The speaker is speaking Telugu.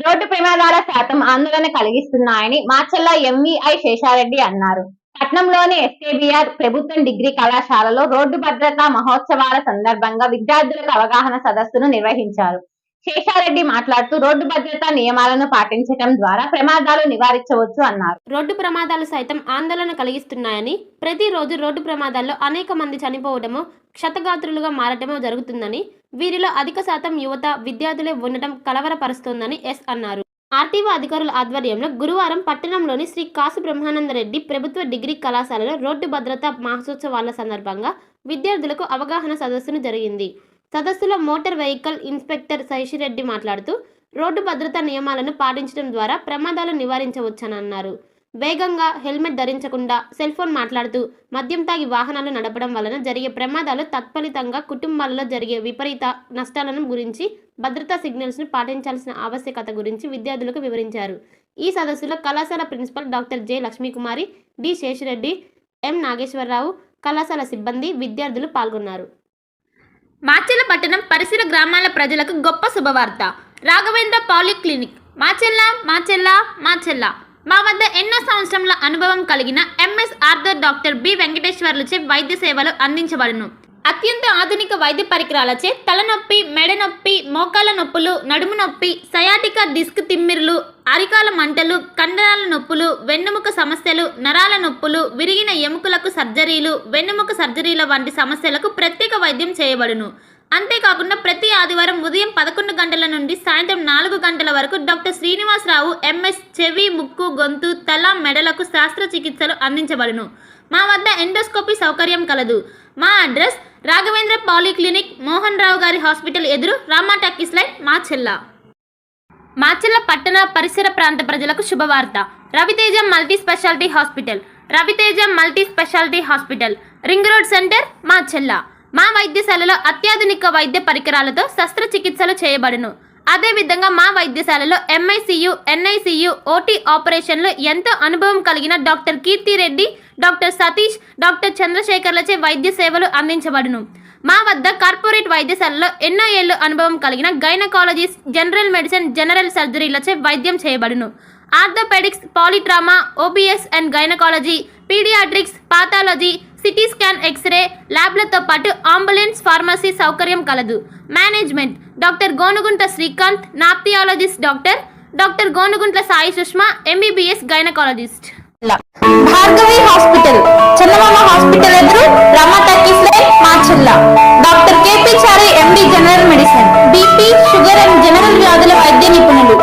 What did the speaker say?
రోడ్డు ప్రమాదాల శాతం ఆందోళన కలిగిస్తున్నాయని మాచెల్ల ఎంవీఐ శేషారెడ్డి అన్నారు. పట్నంలోని ఎస్కేబీఆర్ ప్రభుత్వ డిగ్రీ కళాశాలలో రోడ్డు భద్రతా మహోత్సవాల సందర్భంగా విద్యార్థులకు అవగాహన సదస్సును నిర్వహించారు. శేషారెడ్డి మాట్లాడుతూ రోడ్డు భద్రతా నియమాలను పాటించడం ద్వారా ప్రమాదాలు నివారించవచ్చు అన్నారు. రోడ్డు ప్రమాదాలు సైతం ఆందోళన కలిగిస్తున్నాయని, ప్రతిరోజు రోడ్డు ప్రమాదాల్లో అనేక మంది చనిపోవడమో, క్షతగాత్రులుగా మారటమో జరుగుతుందని, వీరిలో అధిక శాతం యువత, విద్యార్థులే ఉండటం కలవరపరుస్తోందని ఎస్ అన్నారు. ఆర్టీఓ అధికారుల ఆధ్వర్యంలో గురువారం పట్టణంలోని శ్రీ కాసు బ్రహ్మానందరెడ్డి ప్రభుత్వ డిగ్రీ కళాశాలలో రోడ్డు భద్రతా మహోత్సవాల సందర్భంగా విద్యార్థులకు అవగాహన సదస్సును జరిగింది. సదస్సులో మోటార్ వెహికల్ ఇన్స్పెక్టర్ శశిరెడ్డి మాట్లాడుతూ రోడ్డు భద్రతా నియమాలను పాటించడం ద్వారా ప్రమాదాలు నివారించవచ్చని అన్నారు. వేగంగా హెల్మెట్ ధరించకుండా సెల్ ఫోన్ మాట్లాడుతూ మద్యం తాగి వాహనాలు నడపడం వలన జరిగే ప్రమాదాలు, తత్ఫలితంగా కుటుంబాలలో జరిగే విపరీత నష్టాలను గురించి, భద్రతా సిగ్నల్స్ను పాటించాల్సిన ఆవశ్యకత గురించి విద్యార్థులకు వివరించారు. ఈ సదస్సులో కళాశాల principal doctor J Lakshmikumari, D Seshireddy, M Nageswararao, కళాశాల సిబ్బంది, విద్యార్థులు పాల్గొన్నారు. మాచెల్ల పట్టణం పరిసర గ్రామాల ప్రజలకు గొప్ప శుభవార్త. రాఘవేంద్ర పాలిక్లినిక్ మాచెల్ల మాచెల్ల మాచెల్ల. మా వద్ద ఎన్నో సంవత్సరాల అనుభవం కలిగిన ఎంఎస్ ఆర్థర్ డాక్టర్ బి వెంకటేశ్వర్లచే వైద్య సేవలు అందించబడును. అత్యంత ఆధునిక వైద్య పరికరాలచే తలనొప్పి, మెడ నొప్పి, మోకాళ్ళ నొప్పులు, నడుము నొప్పి, సయాటికా డిస్క్ తిమ్మిర్లు, అరికాల మంటలు, కండరాల నొప్పులు, వెన్నుముక సమస్యలు, నరాల నొప్పులు, విరిగిన ఎముకలకు సర్జరీలు, వెన్నుముక సర్జరీల వంటి సమస్యలకు ప్రత్యేక వైద్యం చేయబడును. అంతేకాకుండా ప్రతి ఆదివారం ఉదయం 11 గంటల నుండి సాయంత్రం 4 గంటల వరకు డాక్టర్ శ్రీనివాసరావు ఎంఎస్ చెవి, ముక్కు, గొంతు, తల, మెడలకు శస్త్రచికిత్సలు అందించబడును. మా వద్ద ఎండోస్కోపీ సౌకర్యం కలదు. మా అడ్రస్ రాఘవేంద్ర పాలిక్లినిక్, మోహన్ రావు గారి హాస్పిటల్ ఎదురు, రామా టాకీస్ లైన్, మాచెల్ల. మాచెల్ల పట్టణ పరిసర ప్రాంత ప్రజలకు శుభవార్త. Raviteja multi speciality hospital. Raviteja multi speciality hospital, ring road centre, Macherla. మా వైద్యశాలలో అత్యాధునిక వైద్య పరికరాలతో శస్త్రచికిత్సలు చేయబడును. అదేవిధంగా మా వైద్యశాలలో ఎంఐసియు, ఎన్ఐసియు, ఓటీ ఆపరేషన్లు ఎంతో అనుభవం కలిగిన doctor Keerthireddy, doctor Satish, doctor చంద్రశేఖర్లచే వైద్య సేవలు అందించబడును. మా వద్ద కార్పొరేట్ వైద్యశాలలో ఎన్నో ఏళ్ళు అనుభవం కలిగిన గైనకాలజిస్ట్, జనరల్ మెడిసిన్, జనరల్ సర్జరీలచే వైద్యం చేయబడును. Orthopaedics, polytrauma, OBS and gynaecology, paediatrics, pathology, CT scan, X-ray ల్యాబ్లతో పాటు అంబులెన్స్, ఫార్మసీ సౌకర్యం కలదు. Management doctor Gonuguntla Srikanth, ophthalmologist doctor Gonuguntla Sai Sushma, MBBS gynaecologist. Bhargavi hospital, Chandamama hospital ఎదురు, Rama talkies line, Macherla. Doctor KP Chari, MD, general medicine, BP, sugar and general వ్యాధుల వైద్య నిపుణులు.